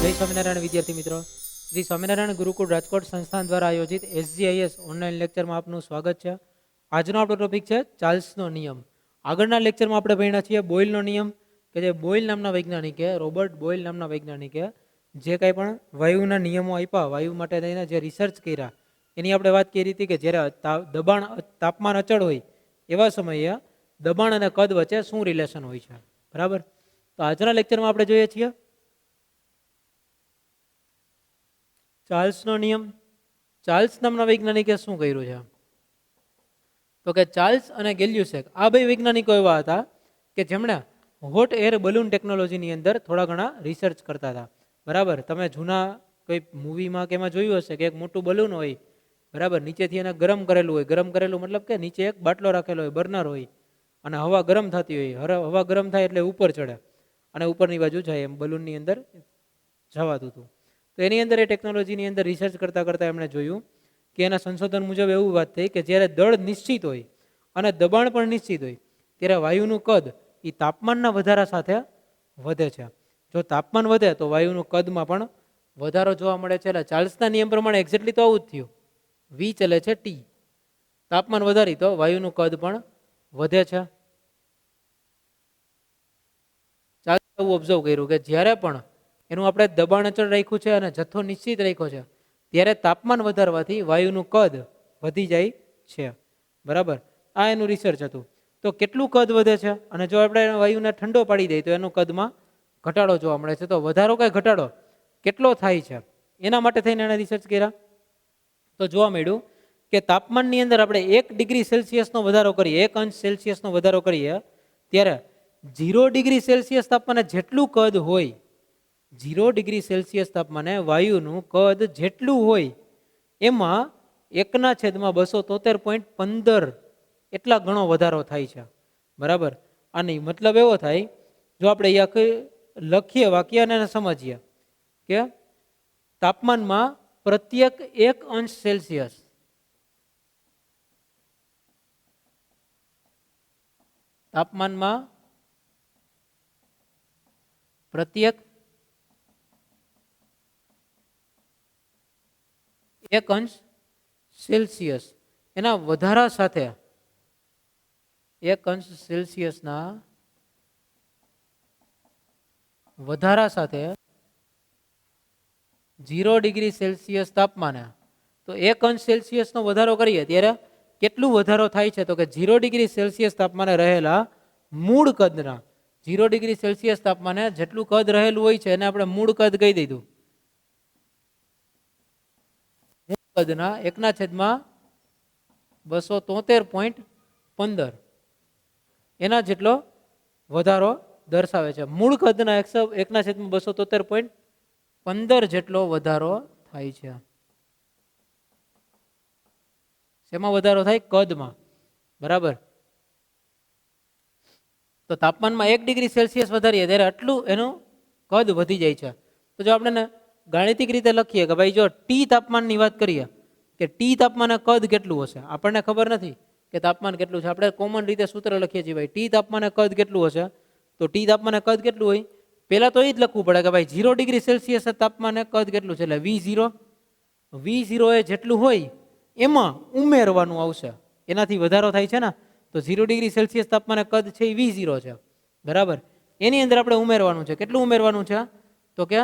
જય સ્વામિનારાયણ વિદ્યાર્થી મિત્રો, શ્રી સ્વામિનારાયણ ગુરુકુળ રાજકોટ સંસ્થાન દ્વારા આયોજિત SGIS ઓનલાઈન લેક્ચરમાં આપનું સ્વાગત છે. આજનો આપણો ટોપિક છે ચાર્લ્સનો નિયમ. આગળના લેક્ચરમાં આપણે ભણ્યા છીએ બોયલનો નિયમ, કે જે બોયલ નામના વૈજ્ઞાનિકે, રોબર્ટ બોયલ નામના વૈજ્ઞાનિકે જે કંઈ પણ વાયુના નિયમો આપ્યા, વાયુ માટે થઈને જે રિસર્ચ કર્યા, એની આપણે વાત કરી હતી કે જ્યારે તાપમાન અચળ હોય એવા સમયે દબાણ અને કદ વચ્ચે શું રિલેશન હોય છે. બરાબર, તો આજના લેક્ચરમાં આપણે જોઈએ છીએ ચાર્લ્સનો નિયમ. ચાર્લ્સ નામના વૈજ્ઞાનિકે શું કર્યું છે? તો કે ચાર્લ્સ અને ગેલ્યુસેક આ બે વૈજ્ઞાનિકો એવા હતા કે જેમણે હોટ એર બલૂન ટેકનોલોજીની અંદર થોડા ઘણા રિસર્ચ કરતા હતા. બરાબર, તમે જૂના કોઈ મૂવીમાં કે એમાં જોયું હશે કે એક મોટું બલૂન હોય, બરાબર, નીચેથી એને ગરમ કરેલું હોય. ગરમ કરેલું મતલબ કે નીચે એક બાટલો રાખેલો હોય, બર્નર હોય, અને હવા ગરમ થતી હોય. હવા ગરમ થાય એટલે ઉપર ચડે અને ઉપરની બાજુ જાય, એમ બલૂનની અંદર જવાતું હતું. તો એની અંદર એ ટેકનોલોજીની અંદર રિસર્ચ કરતાં કરતાં એમણે જોયું કે એના સંશોધન મુજબ એવું વાત થઈ કે જ્યારે દળ નિશ્ચિત હોય અને દબાણ પણ નિશ્ચિત હોય ત્યારે વાયુનું કદ એ તાપમાનના વધારા સાથે વધે છે. જો તાપમાન વધે તો વાયુનું કદમાં પણ વધારો જોવા મળે છે. એટલે ચાર્લ્સના નિયમ પ્રમાણે એક્ઝેક્ટલી તો આવું જ થયું. વી ચલે છે ટી, તાપમાન વધારી તો વાયુનું કદ પણ વધે છે. ચાર્લ્સે એવું ઓબ્ઝર્વ કર્યું કે જ્યારે પણ એનું આપણે દબાણ અચળ રાખ્યું છે અને જથ્થો નિશ્ચિત રાખ્યો છે ત્યારે તાપમાન વધારવાથી વાયુનું કદ વધી જાય છે. બરાબર, આ એનું રિસર્ચ હતું. તો કેટલું કદ વધે છે? અને જો આપણે વાયુને ઠંડો પાડી દઈએ તો એનું કદમાં ઘટાડો જોવા મળે છે. તો વધારો કે ઘટાડો કેટલો થાય છે એના માટે થઈને એણે રિસર્ચ કર્યા. તો જોવા મળ્યું કે તાપમાનની અંદર આપણે 1 ડિગ્રી સેલ્સિયસનો વધારો કરીએ, 1 અંશ સેલ્સિયસનો વધારો કરીએ ત્યારે 0 ડિગ્રી સેલ્સિયસ તાપમાને જેટલું કદ હોય, 0 ડિગ્રી સેલ્સિયસ તાપમાને વાયુનું કદ જેટલું હોય એમાં 1/273.15 એટલા ઘણો વધારો થાય છે. બરાબર, આની મતલબ એવો થાય, જો આપણે લખીએ વાક્ય અને સમજીએ કે તાપમાનમાં પ્રત્યેક 1 અંશ સેલ્સિયસ તાપમાનમાં પ્રત્યેક 1 અંશ સેલ્સિયસ એના વધારા સાથે 1 અંશ સેલ્સિયસના વધારા સાથે 0 ડિગ્રી સેલ્સિયસ તાપમાને, તો 1 અંશ સેલ્સિયસનો વધારો કરીએ ત્યારે કેટલું વધારો થાય છે? તો કે 0 ડિગ્રી સેલ્સિયસ તાપમાને રહેલા મૂળ કદના, 0 ડિગ્રી સેલ્સિયસ તાપમાને જેટલું કદ રહેલું હોય છે એને આપણે મૂળ કદ કહી દીધું. મૂળ કદના 1/273.15 એના જેટલો વધારો દર્શાવે છે. મૂળ કદના 1/273.15 જેટલો વધારો થાય છે. શેમાં વધારો થાય? કદમાં. બરાબર, તો તાપમાનમાં 1 ડિગ્રી સેલ્સિયસ વધારીએ ત્યારે આટલું એનું કદ વધી જાય છે. તો જો આપણે ગાણિતિક રીતે લખીએ કે ભાઈ જો ટી તાપમાનની વાત કરીએ કે ટી તાપમાને કદ કેટલું હશે, આપણને ખબર નથી કે તાપમાન કેટલું છે. આપણે કોમન રીતે સૂત્ર લખીએ છીએ ભાઈ ટી તાપમાને કદ કેટલું હશે, તો ટી તાપમાને કદ કેટલું હોય પહેલા તો એ જ લખવું પડે કે ભાઈ 0 ડિગ્રી સેલ્સિયસ તાપમાને કદ કેટલું છે, એટલે V0 એ જેટલું હોય એમાં ઉમેરવાનું આવશે. એનાથી વધારો થાય છે ને, તો 0 ડિગ્રી સેલ્સિયસ તાપમાને કદ છે એ V0 છે. બરાબર, એની અંદર આપણે ઉમેરવાનું છે. કેટલું ઉમેરવાનું છે? તો કે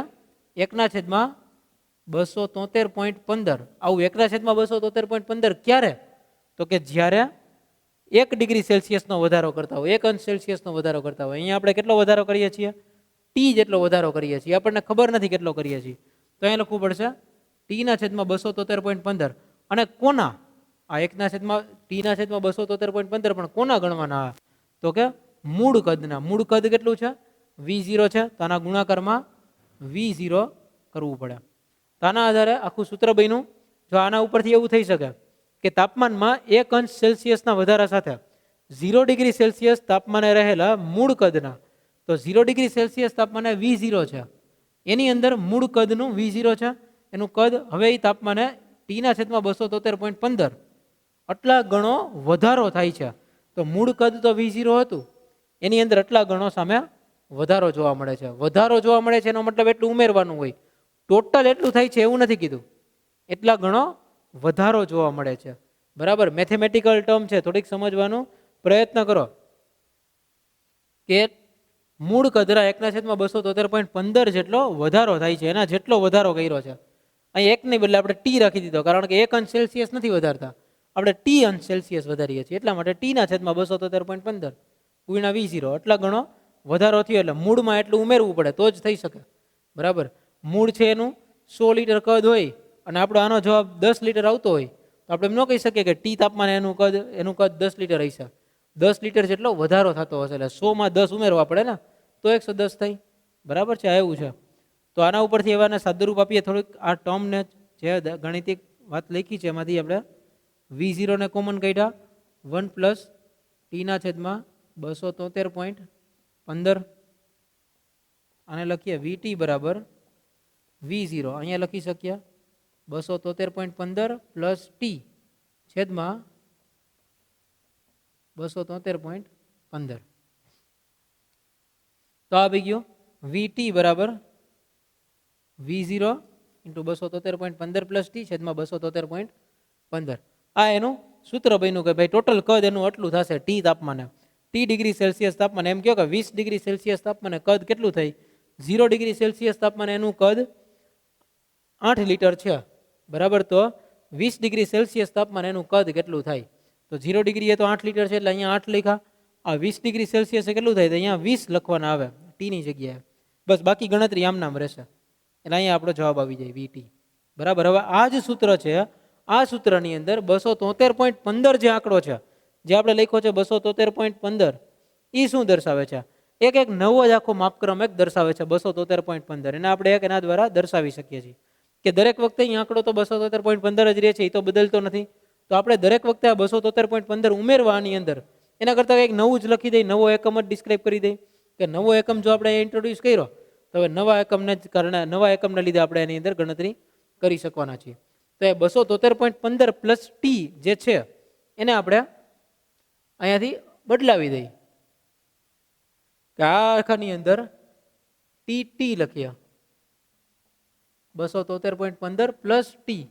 1/273.15. આવું 1/273.15 ક્યારે? તો કે જ્યારે 1 ડિગ્રી સેલ્સિયસનો વધારો કરતા હોય, 1 અંશ સેલ્સિયસનો વધારો કરતા હોય. અહીંયા આપણે કેટલો વધારો કરીએ છીએ? ટી જેટલો વધારો કરીએ છીએ. આપણને ખબર નથી કેટલો કરીએ છીએ, તો અહીંયા લખવું પડશે T/273.15. અને કોના? આ T/273.15 પણ કોના ગણવાના? તો કે મૂળ કદના. મૂળ કદ કેટલું છે? V0 છે, તો આના ગુણાકારમાં V0 કરવું પડે. તો આના આધારે આખું સૂત્ર બન્યું. જો આના ઉપરથી એવું થઈ શકે કે તાપમાનમાં 1 અંશ સેલ્સિયસના વધારા સાથે 0 ડિગ્રી સેલ્સિયસ તાપમાને રહેલા મૂળ કદના, તો 0 ડિગ્રી સેલ્સિયસ તાપમાને V0 છે, એની અંદર મૂળ કદનું V0 છે, એનું કદ હવે એ તાપમાને T/273.15 આટલા ગણો વધારો થાય છે. તો મૂળ કદ તો V0 હતું, એની અંદર આટલા ગણો સામે વધારો જોવા મળે છે. વધારો જોવા મળે છે એનો મતલબ એટલું ઉમેરવાનું હોય, ટોટલ એટલું થાય છે એવું નથી કીધું, એટલા ઘણો વધારો જોવા મળે છે. બરાબર, મેથેમેટિકલ ટર્મ છે, થોડીક સમજવાનો પ્રયત્ન કરો કે મૂળ કદરા 1/273.15 જેટલો વધારો થાય છે, એના જેટલો વધારો કર્યો છે. અહીં એકની બદલે આપણે ટી રાખી દીધો, કારણ કે 1 અંશ સેલ્સિયસ નથી વધારતા, આપણે ટી અંશ સેલ્સિયસ વધારીએ છીએ, એટલા માટે ટી ના છેદમાં 273.15 ગુણ્યા V0 એટલા ઘણો વધારો થયો. એટલે મૂળમાં એટલું ઉમેરવું પડે તો જ થઈ શકે. બરાબર, મૂળ છે એનું 100 લીટર કદ હોય અને આપણો આનો જવાબ 10 લીટર આવતો હોય તો આપણે એમ ન કહી શકીએ કે ટી તાપમાને એનું કદ 10 લીટર હશે. 10 લીટર જેટલો વધારો થતો હશે, એટલે 100માં 10 ઉમેરવા પડે ને તો 110 થાય. બરાબર છે, એવું છે. તો આના ઉપરથી એવાને સાદુરૂપ આપીએ થોડીક, આ ટર્મને જે ગણિતિક વાત લખી છે એમાંથી આપણે V0 ને કોમન કાઢ્યા, 1 પ્લસ ટીના છેદમાં 273.15, આને લખીએ VT બરાબર V0, અહીંયા લખી શકીએ 273.15 પ્લસ ટી છેદમાં 273.15. તો આ આવી ગયું VT બરાબર V0 ઇન્ટુ 273.15 પ્લસ ટી છેદમાં 273.15. આ એનું સૂત્ર બન્યું કે ભાઈ ટોટલ કદ એનું આટલું થશે ટી તાપમાને, ટી ડિગ્રી સેલ્સિયસ તાપમાને. એમ કહો કે 20 ડિગ્રી સેલ્સિયસ તાપમાને કદ કેટલું થાય? 0 ડિગ્રી સેલ્સિયસ તાપમાને એનું કદ 8 લીટર છે. બરાબર, તો 20 ડિગ્રી સેલ્સિયસ તાપમાને એનું કદ કેટલું થાય? તો 0 ડિગ્રી એ તો 8 લીટર છે એટલે અહીંયા 8 લખ્યા. આ 20 ડિગ્રી સેલ્સિયસ કેટલું થાય? તો અહીંયા 20 લખવાના આવે ટીની જગ્યાએ, બસ બાકી ગણતરી આમ નામ રહેશે, એટલે અહીંયા આપણો જવાબ આવી જાય VT. બરાબર, હવે આ જ સૂત્ર છે, આ સૂત્રની અંદર 273.15 જે આંકડો છે જે આપણે લખ્યો છે 273.15, એ શું દર્શાવે છે? એક નવો જ આખો માપક્રમ એક દર્શાવે છે 273.15. એને આપણે એક એના દ્વારા દર્શાવી શકીએ છીએ કે દરેક વખતે અહીં આંકડો તો 273.15 જ રહે છે, એ તો બદલતો નથી. તો આપણે દરેક વખતે આ 273.15 ઉમેરવા આની અંદર, એના કરતાં કંઈક નવું જ લખી દઈ, નવો એકમ જ ડિસ્ક્રાઇબ કરી દઈ કે નવો એકમ જો આપણે ઇન્ટ્રોડ્યુસ કર્યો તો હવે નવા એકમને જ કારણે, નવા એકમને લીધે આપણે એની અંદર ગણતરી કરી શકવાના છીએ. તો એ 273.15 પ્લસ ટી જે છે એને આપણે અહીંયાથી બદલાવી દઈએ કે આ આખાની અંદર ટી લખીએ 273.15 પ્લસ ટી.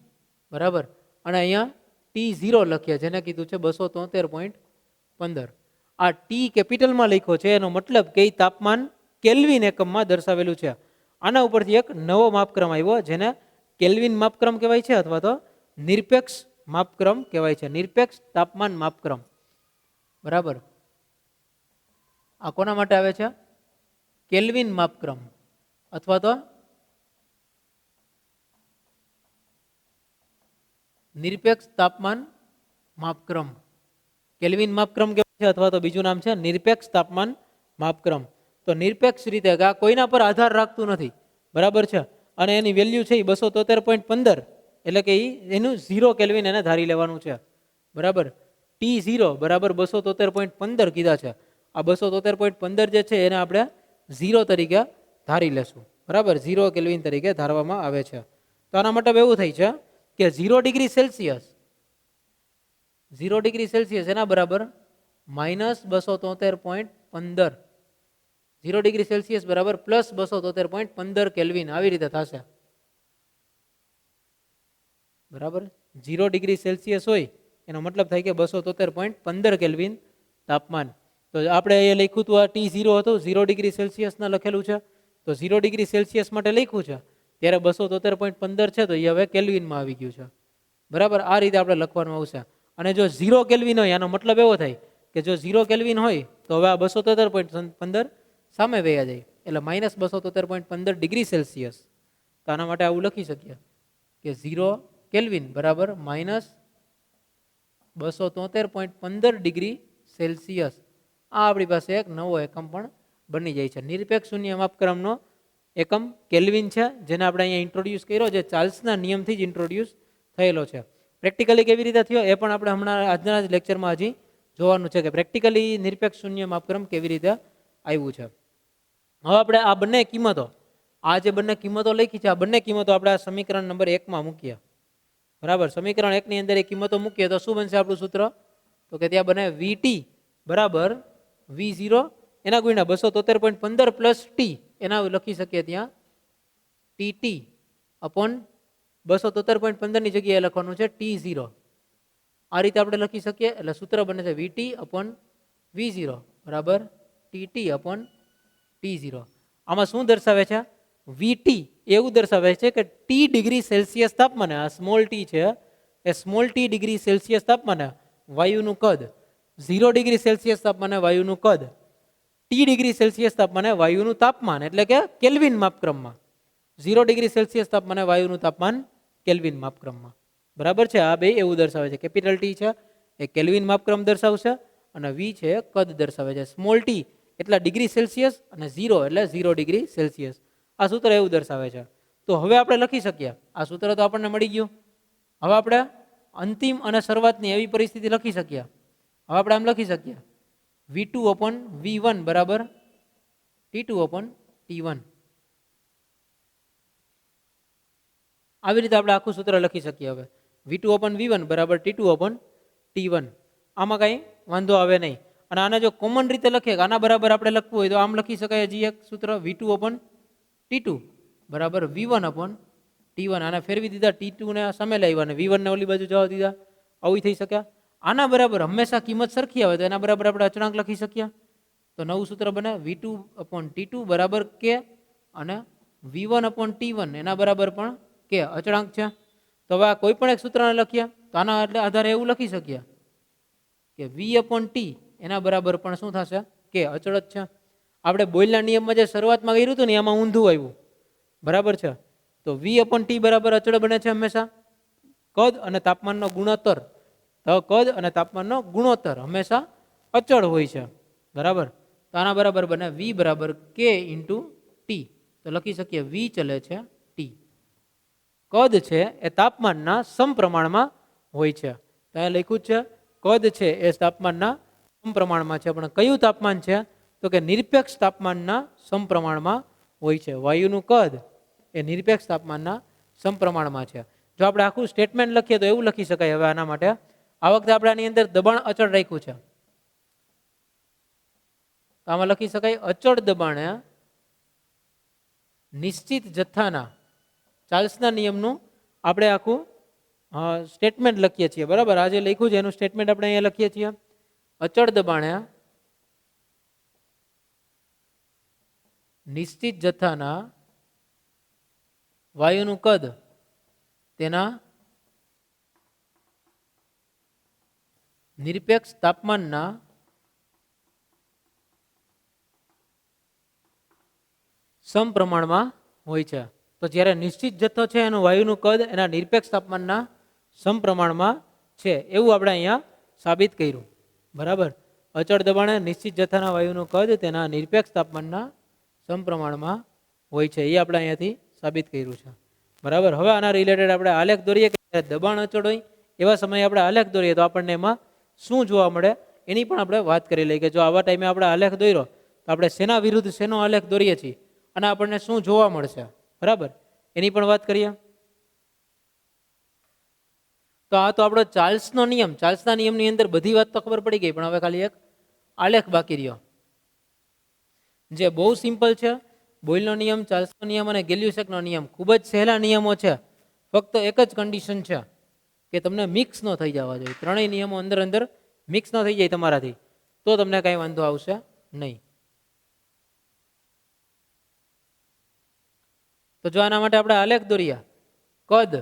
બરાબર, અને અહીંયા T0 લખીએ જેને કીધું છે 273.15. આ ટી કેપિટલમાં લખ્યો છે એનો મતલબ કે તાપમાન કેલ્વિન એકમમાં દર્શાવેલું છે. આના ઉપરથી એક નવો માપક્રમ આવ્યો જેને કેલ્વિન માપક્રમ કહેવાય છે અથવા તો નિરપેક્ષ માપક્રમ કહેવાય છે, નિરપેક્ષ તાપમાન માપક્રમ. બરાબર, આ કોના માટે આવે છે? કેલ્વિન માપક્રમ અથવા તો નિરપેક્ષ તાપમાન માપક્રમ. કેલ્વિન માપક્રમ કહેવાય છે અથવા તો બીજું નામ છે નિરપેક્ષ તાપમાન માપક્રમ. તો નિરપેક્ષ રીતે આ કોઈના પર આધાર રાખતું નથી. બરાબર છે, અને એની વેલ્યુ છે એ 273.15, એટલે કે એનું 0 કેલ્વિન એને ધારી લેવાનું છે. બરાબર, T0 બરાબર 273.15 કીધા છે. આ 273.15 જે છે એને આપણે 0 તરીકે ધારી લેશું. બરાબર, 0 કેલ્વિન તરીકે ધારવામાં આવે છે. તો આના મતલબ એવું થાય છે કે 0 ડિગ્રી સેલ્સિયસ, 0 ડિગ્રી સેલ્સિયસ એના બરાબર -273.15, 0 ડિગ્રી સેલ્સિયસ બરાબર +273.15 કેલ્વિન, આવી રીતે થશે. બરાબર, 0 ડિગ્રી સેલ્સિયસ હોય એનો મતલબ થાય કે 273.15 કેલ્વિન તાપમાન. તો આપણે એ લખ્યું હતું આ T0 હતું, 0 ડિગ્રી સેલ્સિયસના લખેલું છે, તો 0 ડિગ્રી સેલ્સિયસ માટે લખ્યું છે ત્યારે 273.15 છે તો એ હવે કેલ્વિનમાં આવી ગયું છે. બરાબર, આ રીતે આપણે લખવાનું આવશે. અને જો 0 કેલ્વિન હોય આનો મતલબ એવો થાય કે જો 0 કેલ્વિન હોય તો હવે આ 273.15 સામે વયા જાય, એટલે -273.15 ડિગ્રી સેલ્સિયસ. તો આના માટે આવું લખી શકીએ કે 0 કેલ્વિન બરાબર -273.15 ડિગ્રી સેલ્સિયસ. આ આપણી પાસે એક નવો એકમ પણ બની જાય છે. નિરપેક્ષ શૂન્ય માપક્રમનો એકમ કેલ્વિન છે, જેને આપણે અહીંયા ઇન્ટ્રોડ્યુસ કર્યો, જે ચાર્લ્સના નિયમથી જ ઇન્ટ્રોડ્યુસ થયેલો છે. પ્રેક્ટિકલી કેવી રીતે થયો એ પણ આપણે હમણાં આજના જ લેક્ચરમાં હજી જોવાનું છે કે પ્રેક્ટિકલી નિરપેક્ષ શૂન્ય માપક્રમ કેવી રીતે આવ્યું છે. હવે આપણે આ બંને કિંમતો, આ જે બંને કિંમતો લખી છે, આ બંને કિંમતો આપણે આ સમીકરણ નંબર 1માં મૂકીએ. બરાબર, સમીકરણ 1 ની અંદર એ કિંમતો મૂકીએ તો શું બનશે આપણું સૂત્ર? તો કે ત્યાં બને VT બરાબર V0 એના ગુણ્યા 273.15 પ્લસ ટી, એના લખી શકીએ ત્યાં ટી અપોન 273.15 ની જગ્યાએ લખવાનું છે T0. આ રીતે આપણે લખી શકીએ. એટલે સૂત્ર બને છે VT અપોન V0 બરાબર TT અપોન T0. આમાં શું દર્શાવે છે? VT એવું દર્શાવે છે કે ટી ડિગ્રી સેલ્સિયસ તાપમાને, આ સ્મોલ ટી છે એ સ્મોલ ટી ડિગ્રી સેલ્સિયસ તાપમાને વાયુનું કદ, 0 ડિગ્રી સેલ્સિયસ તાપમાને વાયુનું કદ, ટી ડિગ્રી સેલ્સિયસ તાપમાને વાયુનું તાપમાન એટલે કે કેલ્વિન માપક્રમમાં, 0 ડિગ્રી સેલ્સિયસ તાપમાને વાયુનું તાપમાન કેલ્વિન માપક્રમમાં. બરાબર છે? આ બે એવું દર્શાવે છે. કેપિટલ ટી છે એ કેલ્વિન માપક્રમ દર્શાવશે અને વી છે કદ દર્શાવે છે. સ્મોલ ટી એટલા ડિગ્રી સેલ્સિયસ અને 0 એટલે 0 ડિગ્રી સેલ્સિયસ. આ સૂત્ર એવું દર્શાવે છે. તો હવે આપણે લખી શકીએ, આ સૂત્ર તો આપણને મળી ગયું. હવે આપણે અંતિમ અને શરૂઆતની એવી પરિસ્થિતિ લખી શકીએ. હવે આપણે આમ લખી શકીએ V2 અપોન V1 બરાબર T2 અપોન T1. આવી રીતે આપણે આખું સૂત્ર લખી શકીએ. હવે V2 અપોન V1 બરાબર T2 અપોન T1. આમાં કાંઈ વાંધો આવે નહીં. અને આને જો કોમન રીતે લખીએ કે આના બરાબર આપણે લખવું હોય તો આમ લખી શકાય હજી એક સૂત્ર V2 અપોન T2 બરાબર V1 અપોન T1. આને ફેરવી દીધા, T2 ને સામે લાવ્યા અને V1 ને ઓલી બાજુ જવા દીધા. આવું થઈ શક્યા. આના બરાબર હંમેશા કિંમત સરખી આવે તો એના બરાબર આપણે અચળાંક લખી શકીએ. તો નવું સૂત્ર બને V2 અપોન T2 બરાબર K અને V1 અપોન T1 એના બરાબર પણ K અચળાંક છે. તો હવે આ કોઈ પણ એક સૂત્રને લખીએ તો આના આધારે એવું લખી શકીએ કે V અપોન T એના બરાબર પણ શું થશે? K અચળ જ છે. આપણે બોયલના નિયમમાં જે શરૂઆતમાં કર્યું હતું ને એમાં ઊંધું આવ્યું. બરાબર છે? તો V અપોન T બરાબર અચળ બને છે હંમેશા કદ અને તાપમાનનો ગુણોત્તર. તો કદ અને તાપમાનનો ગુણોત્તર હંમેશા અચળ હોય છે. બરાબર? તો આના બરાબર બને V બરાબર K ઇન્ટુ ટી. તો લખી શકીએ V ચલે છે ટી. કદ છે એ તાપમાનના સમપ્રમાણમાં હોય છે. તો અહીંયા લખ્યું છે કદ છે એ તાપમાનના સમપ્રમાણમાં છે. પણ કયું તાપમાન છે? તો કે નિરપેક્ષ તાપમાનના સમપ્રમાણમાં હોય છે. વાયુનું કદ એ નિરપેક્ષ તાપમાનના સમપ્રમાણમાં છે. જો આપણે આખું સ્ટેટમેન્ટ લખીએ તો એવું લખી શકાય. હવે આના માટે આ વખતે આપણે આની અંદર દબાણ અચળ રાખ્યું છે. તો આમાં લખી શકાય અચળ દબાણે નિશ્ચિત જથ્થાના ચાર્લ્સના નિયમનું આપણે આખું સ્ટેટમેન્ટ લખીએ છીએ. બરાબર? આજે લખ્યું છે એનું સ્ટેટમેન્ટ આપણે અહીંયા લખીએ છીએ. અચળ દબાણે નિશ્ચિત જથ્થાના વાયુનું કદ તેના નિરપેક્ષ તાપમાનના સમપ્રમાણમાં હોય છે. તો જ્યારે નિશ્ચિત જથ્થો છે એનું વાયુનું કદ એના નિરપેક્ષ તાપમાનના સમપ્રમાણમાં છે એવું આપણે અહીંયા સાબિત કર્યું. બરાબર? અચળ દબાણે નિશ્ચિત જથ્થાના વાયુનું કદ તેના નિરપેક્ષ તાપમાનના સમપ્રમાણમાં હોય છે એ આપણે અહીંયાથી સાબિત કર્યું છે. બરાબર? હવે આના રિલેટેડ આપણે આલેખ દોરીએ કે દબાણ અચળ હોય એવા સમયે આપણે આલેખ દોરીએ તો આપણને એમાં શું જોવા મળે એની પણ આપણે વાત કરી લઈએ કે જો આવા ટાઈમે આપણે આલેખ દોર્યો તો આપણે શેના વિરુદ્ધ શેનો આલેખ દોરીએ છીએ અને આપણને શું જોવા મળશે. બરાબર? એની પણ વાત કરીએ. તો આ તો આપણો ચાર્લ્સનો નિયમ. ચાર્લ્સના નિયમની અંદર બધી વાત તો ખબર પડી ગઈ, પણ હવે ખાલી એક આલેખ બાકી રહ્યો જે બહુ સિમ્પલ છે. બોયલનો નિયમ, ચાર્લ્સનો નિયમ અને ગેલ્યુસેકનો નિયમ ખૂબ જ સહેલા નિયમો છે. ફક્ત એક જ કન્ડિશન છે કે તમને મિક્સ ન થઈ જવા જોઈએ. ત્રણેય નિયમો અંદર અંદર મિક્સ ન થઈ જાય તમારાથી તો તમને કાંઈ વાંધો આવશે નહીં. તો જો આના માટે આપણે આલેખ દોર્યા, કદ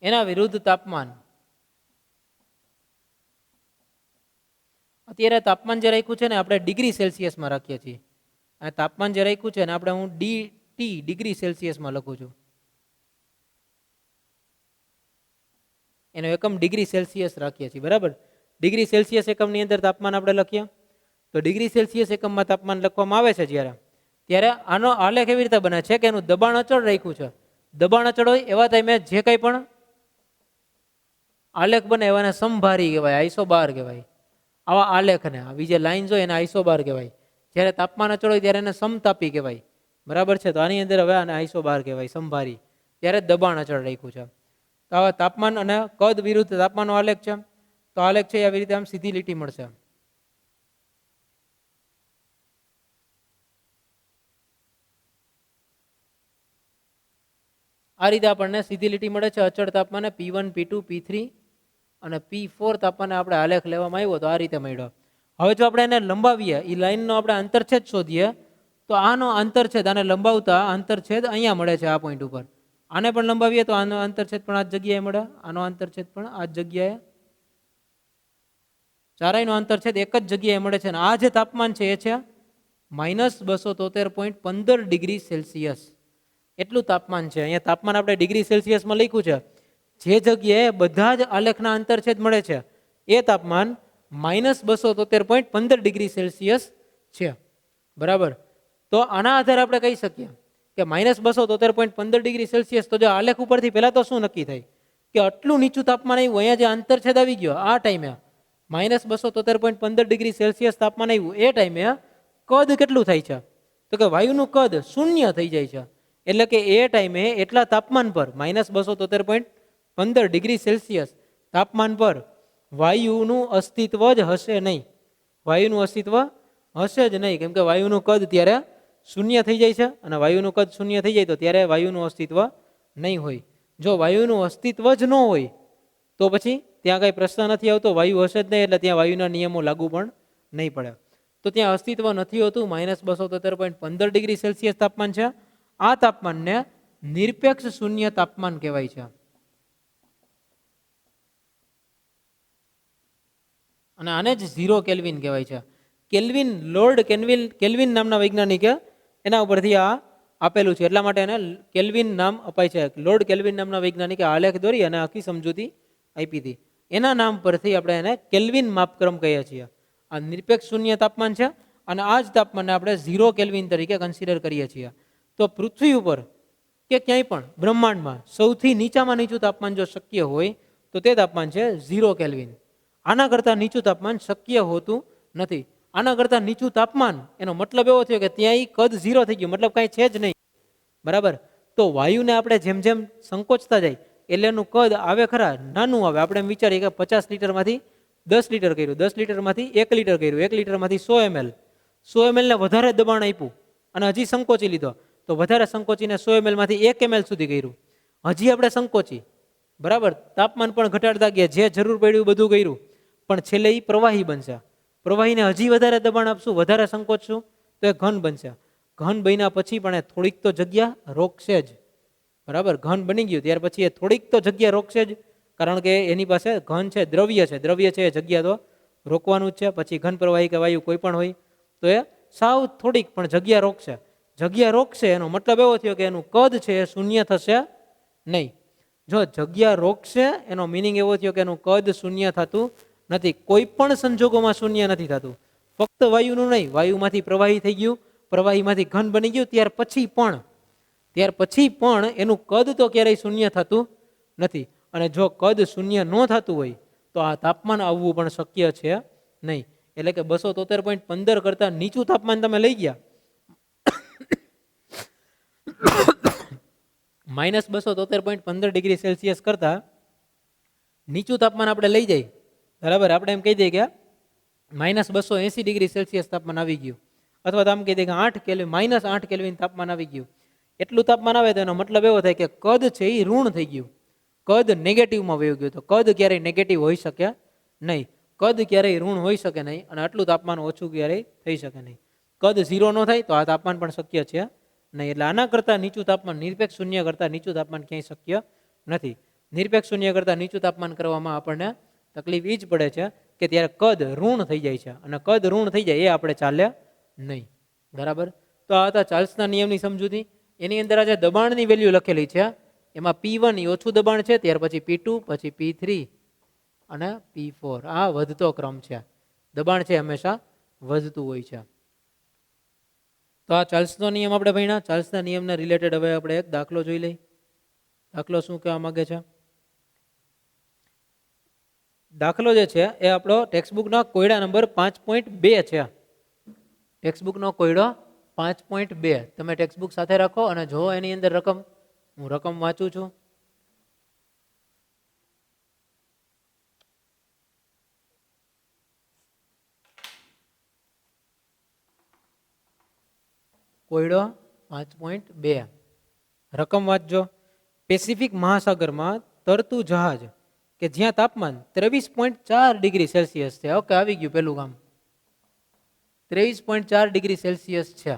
એના વિરુદ્ધ તાપમાન. અત્યારે તાપમાન જે રાખ્યું છે ને આપણે ડિગ્રી સેલ્સિયસમાં રાખીએ છીએ. અને તાપમાન જે રાખ્યું છે ને આપણે હું ટી ડિગ્રી સેલ્સિયસમાં લખું છું. એનો એકમ ડિગ્રી સેલ્સિયસ રાખીએ છીએ. બરાબર? ડિગ્રી સેલ્સિયસ એકમની અંદર તાપમાન આપણે લખીએ તો ડિગ્રી સેલ્સિયસ એકમમાં તાપમાન લખવામાં આવે છે જ્યારે ત્યારે આનો આલેખ એવી રીતે બને છે કે એનું દબાણ અચળ રાખ્યું છે. દબાણ અચળ હોય એવા ટાઈમે જે કંઈ પણ આલેખ બને એવાને સમભારી કહેવાય, આઈસોબાર કહેવાય. આવા આલેખને આવી જે લાઇન્સ હોય એને આઈસોબાર કહેવાય. જ્યારે તાપમાન અચળ હોય ત્યારે એને સમતાપી કહેવાય. બરાબર છે? તો આની અંદર હવે આને આઈસોબાર કહેવાય, સમભારી. ત્યારે દબાણ અચળ રાખ્યું છે. તો આવા તાપમાન અને કદ વિરુદ્ધ તાપમાનનો આલેખ છે. તો આલેખ છે આવી રીતે આમ સીધી લીટી મળશે. આ રીતે આપણને સીધી લીટી મળે છે. અચળ તાપમાને P1, P2, P3 અને P4 તાપમાને આપણે આલેખ લેવામાં આવ્યો તો આ રીતે મળ્યો. હવે જો આપણે એને લંબાવીએ, એ લાઈનનો આપણે આંતરછેદ શોધીએ તો આનો આંતરછેદ, આને લંબાવતા આંતરછેદ અહીંયા મળે છે આ પોઈન્ટ ઉપર. આને પણ લંબાવીએ તો આનો આંતરછેદ પણ આ જગ્યાએ મળે, આનો આંતરછેદ પણ આ જગ્યાએ, ચારેયનો આંતરછેદ એક જ જગ્યાએ મળે છે. અને આ જે તાપમાન છે એ છે -273.15 ડિગ્રી સેલ્સિયસ. એટલું તાપમાન છે. અહીંયા તાપમાન આપણે ડિગ્રી સેલ્સિયસમાં લખ્યું છે. જે જગ્યાએ બધા જ આલેખના આંતરછેદ મળે છે એ તાપમાન -273.15 ડિગ્રી સેલ્સિયસ છે. બરાબર. તો આના આધારે આપણે કહી શકીએ કે -273.15 ડિગ્રી સેલ્સિયસ. તો જો આલેખ ઉપરથી પહેલા તો શું નક્કી થાય કે આટલું નીચું તાપમાન આવ્યું, અહીંયા જે આંતરછેદ આવી ગયો આ ટાઈમે -273.15 ડિગ્રી સેલ્સિયસ તાપમાન આવ્યું, એ ટાઈમે કદ કેટલું થાય છે? તો કે વાયુનું કદ શૂન્ય થઈ જાય છે. એટલે કે એ ટાઈમે એટલા તાપમાન પર -273.15 ડિગ્રી સેલ્સિયસ તાપમાન પર વાયુનું અસ્તિત્વ જ હશે નહીં. વાયુનું અસ્તિત્વ હશે જ નહીં, કેમ કે વાયુનું કદ ત્યારે શૂન્ય થઈ જાય છે. અને વાયુનું કદ શૂન્ય થઈ જાય તો ત્યારે વાયુનું અસ્તિત્વ નહીં હોય. જો વાયુનું અસ્તિત્વ જ ન હોય તો પછી ત્યાં કંઈ પ્રશ્ન નથી આવતો, વાયુ હશે જ નહીં, એટલે ત્યાં વાયુના નિયમો લાગુ પણ નહીં પડે. તો ત્યાં અસ્તિત્વ નથી હોતું. -273.15 ડિગ્રી સેલ્સિયસ તાપમાન છે. આ તાપમાનને નિરપેક્ષ શૂન્ય તાપમાન કહેવાય છે. અને આને જ 0 કેલ્વિન કહેવાય છે. કેલ્વિન, લોર્ડ કેલ્વિન નામના વૈજ્ઞાનિકે એના ઉપરથી આ આપેલું છે, એટલા માટે એને કેલ્વિન નામ અપાય છે. લોર્ડ કેલ્વિન નામના વૈજ્ઞાનિકે આલેખ દોરી અને આખી સમજૂતી આપી હતી. એના નામ પરથી આપણે એને કેલ્વિન માપક્રમ કહીએ છીએ. આ નિરપેક્ષ શૂન્ય તાપમાન છે અને આ જ તાપમાનને આપણે 0 કેલ્વિન તરીકે કન્સિડર કરીએ છીએ. તો પૃથ્વી ઉપર કે ક્યાંય પણ બ્રહ્માંડમાં સૌથી નીચામાં નીચું તાપમાન જો શક્ય હોય તો તે તાપમાન છે 0 કેલ્વિન. આના કરતાં નીચું તાપમાન શક્ય હોતું નથી. આના કરતાં નીચું તાપમાન, એનો મતલબ એવો થયો કે ત્યાં કદ 0 થઈ ગયું, મતલબ કાંઈ છે જ નહીં. બરાબર. તો વાયુને આપણે જેમ જેમ સંકોચતા જાય એટલે એનું કદ આવે ખરા નાનું આવે. આપણે એમ વિચારીએ કે 50 લીટરમાંથી 10 લીટર કર્યું, 10 લીટરમાંથી 1 લીટર કર્યું, 1 લીટરમાંથી 100 ml, 100 ml ને વધારે દબાણ આપ્યું અને હજી સંકોચી લીધો, તો વધારે સંકોચીને 100 ml માંથી 1 ml સુધી કર્યું. હજી આપણે સંકોચી, બરાબર, તાપમાન પણ ઘટાડતા ગયા, જે જરૂર પડ્યું બધું કર્યું, પણ છેલ્લે એ પ્રવાહી બનશે. પ્રવાહીને હજી વધારે દબાણ આપશું, વધારે સંકોચશું તો એ ઘન બનશે. ઘન બન્યા પછી પણ એ થોડીક તો જગ્યા રોકશે જ. બરાબર. ઘન બની ગયું ત્યાર પછી એ થોડીક તો જગ્યા રોકશે જ, કારણ કે એની પાસે ઘન છે, દ્રવ્ય છે, દ્રવ્ય છે, એ જગ્યા તો રોકવાનું જ છે. પછી ઘન પ્રવાહી કે વાયુ કોઈ પણ હોય તો એ સાવ થોડીક પણ જગ્યા રોકશે. જગ્યા રોકશે એનો મતલબ એવો થયો કે એનું કદ છે એ શૂન્ય થશે નહીં. જો જગ્યા રોકશે એનો મિનિંગ એવો થયો કે એનું કદ શૂન્ય થતું નથી. કોઈ પણ સંજોગોમાં શૂન્ય નથી થતું. ફક્ત વાયુનું નહીં, વાયુમાંથી પ્રવાહી થઈ ગયું, પ્રવાહીમાંથી ઘન બની ગયું, ત્યાર પછી પણ એનું કદ તો ક્યારેય શૂન્ય થતું નથી. અને જો કદ શૂન્ય ન થતું હોય તો આ તાપમાન આવવું પણ શક્ય છે નહીં. એટલે કે 273.15 કરતાં નીચું તાપમાન તમે લઈ ગયા, -273.15 ડિગ્રી સેલ્સિયસ કરતાં નીચું તાપમાન આપણે લઈ જાય, બરાબર, આપણે એમ કહી દઈએ કે -280 ડિગ્રી સેલ્સિયસ તાપમાન આવી ગયું, અથવા તો આમ કહી દઈએ કે -8 કેલ્વિન તાપમાન આવી ગયું. એટલું તાપમાન આવે તો એનો મતલબ એવો થાય કે કદ છે એ ઋણ થઈ ગયું, કદ નેગેટિવમાં વહી ગયું. તો કદ ક્યારેય નેગેટિવ હોઈ શકે નહીં, કદ ક્યારેય ઋણ હોઈ શકે નહીં, અને આટલું તાપમાન ઓછું ક્યારેય થઈ શકે નહીં. કદ 0 ન થાય તો આ તાપમાન પણ શક્ય છે નહીં. એટલે આના કરતાં નીચું તાપમાન, નિરપેક્ષ શૂન્ય કરતાં નીચું તાપમાન ક્યાંય શક્ય નથી. નિરપેક્ષ શૂન્ય કરતાં નીચું તાપમાન કરવામાં આપણને તકલીફ એ જ પડે છે કે ત્યારે કદ ઋણ થઈ જાય છે, અને કદ ઋણ થઈ જાય એ આપણે ચાલે નહીં. બરાબર. તો આ હતા ચાર્લ્સના નિયમની સમજૂતી. એની અંદર આજે દબાણની વેલ્યુ લખેલી છે, એમાં P1 એ ઓછું દબાણ છે, ત્યાર પછી P2, પછી P3 અને P4. આ વધતો ક્રમ છે. દબાણ છે હંમેશા વધતું હોય છે. તો આ ચાર્લ્સનો નિયમ આપણે ભણ્યા. ચાર્લ્સના નિયમના રિલેટેડ હવે આપણે એક દાખલો જોઈ લઈએ. દાખલો શું કહેવા માંગે છે? દાખલો જે છે એ આપણો ટેક્સ્ટબુકનો કોયડા નંબર 5.2 છે. ટેક્સ્ટબુકનો કોયડો 5.2. તમે ટેક્સ્ટબુક સાથે રાખો અને જો એની અંદર રકમ, હું રકમ વાંચું છું. કોયડો 5.2, રકમ વાંચજો. પેસિફિક મહાસાગરમાં તરતું જહાજ કે જ્યાં તાપમાન 23.4 ડિગ્રી સેલ્સિયસ છે. ઓકે, આવી ગયું પેલું કામ. 23.4 ડિગ્રી સેલ્સિયસ છે,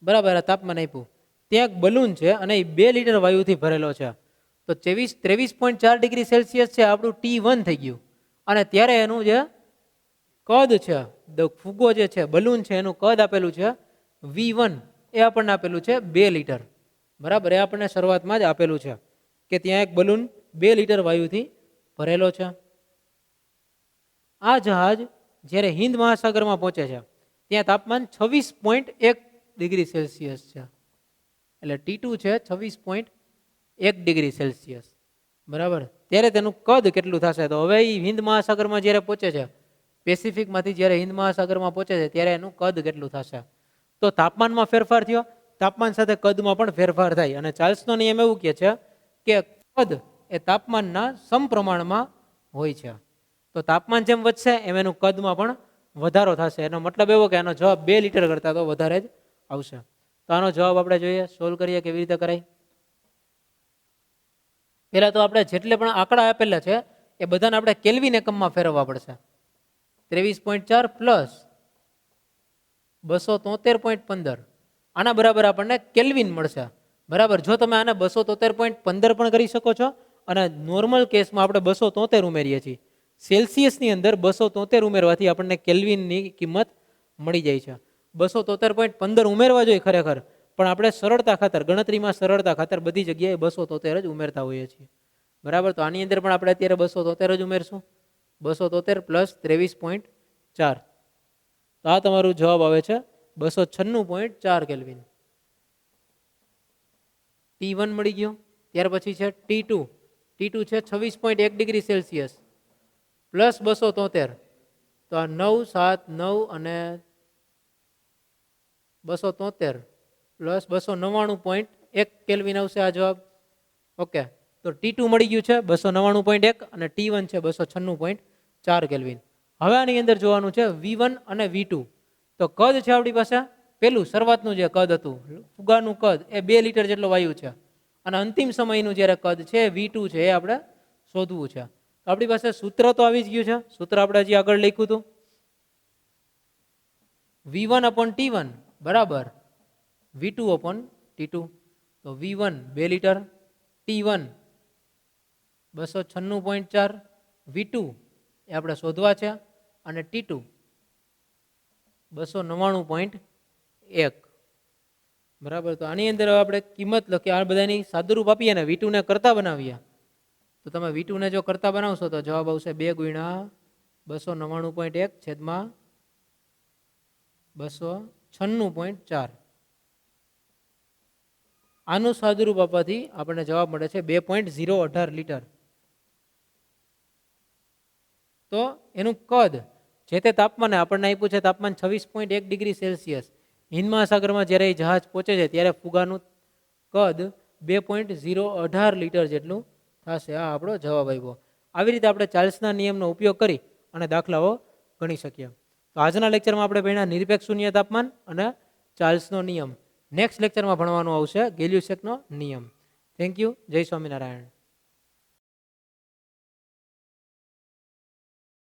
બરાબર. આ તાપમાન આપ્યું. ત્યાં એક બલૂન છે અને એ 2 લિટર વાયુથી ભરેલો છે. તો 23.4 ડિગ્રી સેલ્સિયસ છે આપણું T1 થઈ ગયું. અને ત્યારે એનું જે કદ છે, ફુગ્ગો જે છે, બલૂન છે, એનું કદ આપેલું છે V1. એ આપણને આપેલું છે 2 લિટર, બરાબર. એ આપણને શરૂઆતમાં જ આપેલું છે કે ત્યાં એક બલૂન 2 લિટર વાયુથી ભરેલો છે. આ જહાજ જ્યારે હિન્દ મહાસાગરમાં પહોંચે છે ત્યાં તાપમાન 26.1 ડિગ્રી સેલ્સિયસ છે. એટલે T2 છે 26.1 ડિગ્રી સેલ્સિયસ, બરાબર. ત્યારે તેનું કદ કેટલું થશે? તો હવે એ હિન્દ મહાસાગરમાં જ્યારે પહોંચે છે, પેસિફિકમાંથી જ્યારે હિન્દ મહાસાગરમાં પહોંચે છે ત્યારે એનું કદ કેટલું થશે? તો તાપમાનમાં ફેરફાર થયો, તાપમાન સાથે કદમાં પણ ફેરફાર થાય. અને ચાર્લ્સનો નિયમ એવું કહે છે કે કદ એ તાપમાનના સમપ્રમાણમાં હોય છે. તો તાપમાન જેમ વધશે એમ એનું કદમાં પણ વધારો થશે. એનો મતલબ એવો કે આનો જવાબ 2 લિટર કરતાં તો વધારે જ આવશે. તો આનો જવાબ આપણે જોઈએ, સોલ્વ કરીએ કેવી રીતે કરાય. પહેલા તો આપણે જેટલે પણ આંકડા આપેલા છે એ બધાને આપણે કેલ્વિન એકમમાં ફેરવવા પડશે. 23.4 પ્લસ 273.15 આના બરાબર આપણને કેલ્વિન મળશે, બરાબર. જો તમે આને 273.15 પણ કરી શકો છો, અને નોર્મલ કેસમાં આપણે 273 ઉમેરીએ છીએ. સેલ્સિયસની અંદર 273 ઉમેરવાથી આપણને કેલ્વિનની કિંમત મળી જાય છે. 273.15 ઉમેરવા જોઈએ ખરેખર, પણ આપણે સરળતા ખાતર, ગણતરીમાં સરળતા ખાતર બધી જગ્યાએ 273 જ ઉમેરતા હોઈએ છીએ, બરાબર. તો આની અંદર પણ આપણે અત્યારે 273 જ ઉમેરશું. 273 પ્લસ 23.4, તો આ તમારું જવાબ આવે છે 296.4 કેલ્વિન. T1 મળી ગયો. ત્યાર પછી છે T2. T2 છે 26.1 ડિગ્રી સેલ્સિયસ પ્લસ 273. તો આ 9, 7, 9 અને 273 પ્લસ 299.1 કેલ્વિન આવશે આ જવાબ. ઓકે, તો T2 મળી ગયું છે 299.1 અને T1 છે 296.4 કેલ્વિન. હવે આની અંદર જોવાનું છે V1 અને V2. તો કદ છે આપણી પાસે, પેલું શરૂઆતનું જે કદ હતું ફુગાનું કદ એ 2 લિટર જેટલો વાયુ છે, અને અંતિમ સમયનું જ્યારે કદ છે V2 છે એ આપણે શોધવું છે. તો આપણી પાસે સૂત્ર તો આવી જ ગયું છે. સૂત્ર આપણે હજી આગળ લખ્યું હતું, V1/T1 બરાબર V2/T2. તો V1 2 લિટર, T1 296.4, V2 એ આપણે શોધવા છે, અને T2 299.1, બરાબર. તો આની અંદર આપણે કિંમત લખીએ, આ બધાની સાદુરૂપ આપીએ ને V2 ને કરતા બનાવીએ. તો તમે V2 ને જો કરતા બનાવશો તો જવાબ આવશે 2 ગુણ્યા 299.1 છેદમાં 296.4. આનું સાદુરૂપ આપવાથી આપણને જવાબ મળે છે 2.018 લિટર. તો એનું કદ જે તે તાપમાને આપણને આપ્યું છે તાપમાન 26.1 ડિગ્રી સેલ્સિયસ. હિન્દ મહાસાગરમાં જ્યારે એ જહાજ પહોંચે છે ત્યારે ફુગાનું કદ 2.018 લિટર જેટલું થશે. આ આપણો જવાબ આવ્યો. આવી રીતે આપણે ચાર્લ્સના નિયમનો ઉપયોગ કરી અને દાખલાઓ ગણી શકીએ. તો આજના લેક્ચરમાં આપણે ભણ્યા નિરપેક્ષ શૂન્ય તાપમાન અને ચાર્લ્સનો નિયમ. નેક્સ્ટ લેક્ચરમાં ભણવાનું આવશે ગેલ્યુસેકનો નિયમ. Thank you. જય સ્વામિનારાયણ.